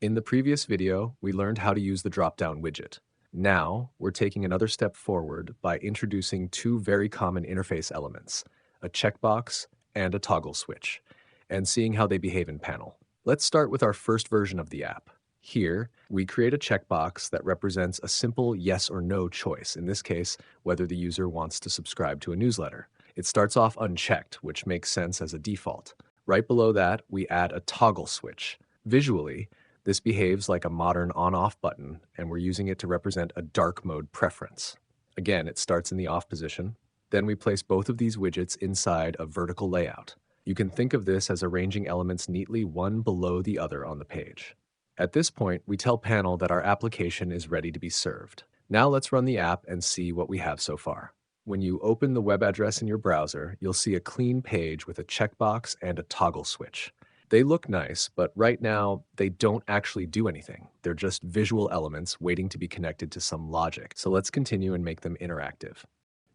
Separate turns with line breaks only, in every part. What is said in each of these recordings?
In the previous video, we learned how to use the drop-down widget. Now, we're taking another step forward by introducing two very common interface elements, a checkbox and a toggle switch, and seeing how they behave in panel. Let's start with our first version of the app. Here, we create a checkbox that represents a simple yes or no choice, in this case, whether the user wants to subscribe to a newsletter. It starts off unchecked, which makes sense as a default. Right below that, we add a toggle switch. Visually, this behaves like a modern on-off button, and we're using it to represent a dark mode preference. Again, it starts in the off position. Then we place both of these widgets inside a vertical layout. You can think of this as arranging elements neatly one below the other on the page. At this point, we tell Panel that our application is ready to be served. Now let's run the app and see what we have so far. When you open the web address in your browser, you'll see a clean page with a checkbox and a toggle switch. They look nice, but right now, they don't actually do anything. They're just visual elements waiting to be connected to some logic. So let's continue and make them interactive.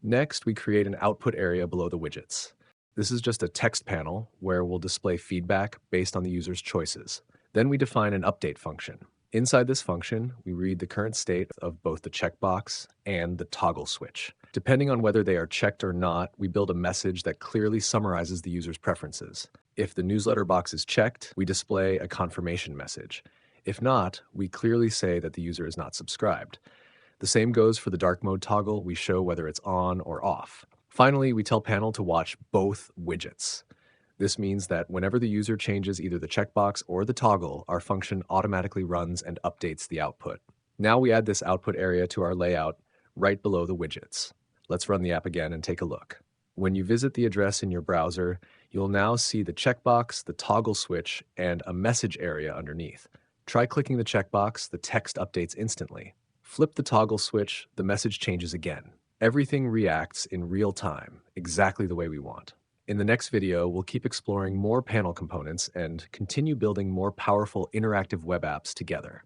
Next, we create an output area below the widgets. This is just a text panel where we'll display feedback based on the user's choices. Then we define an update function. Inside this function, we read the current state of both the checkbox and the toggle switch. Depending on whether they are checked or not, we build a message that clearly summarizes the user's preferences. If the newsletter box is checked, we display a confirmation message. If not, we clearly say that the user is not subscribed. The same goes for the dark mode toggle. We show whether it's on or off. Finally, we tell Panel to watch both widgets. This means that whenever the user changes either the checkbox or the toggle, our function automatically runs and updates the output. Now we add this output area to our layout right below the widgets. Let's run the app again and take a look. When you visit the address in your browser, you'll now see the checkbox, the toggle switch, and a message area underneath. Try clicking the checkbox, the text updates instantly. Flip the toggle switch, the message changes again. Everything reacts in real time, exactly the way we want. In the next video, we'll keep exploring more panel components and continue building more powerful interactive web apps together.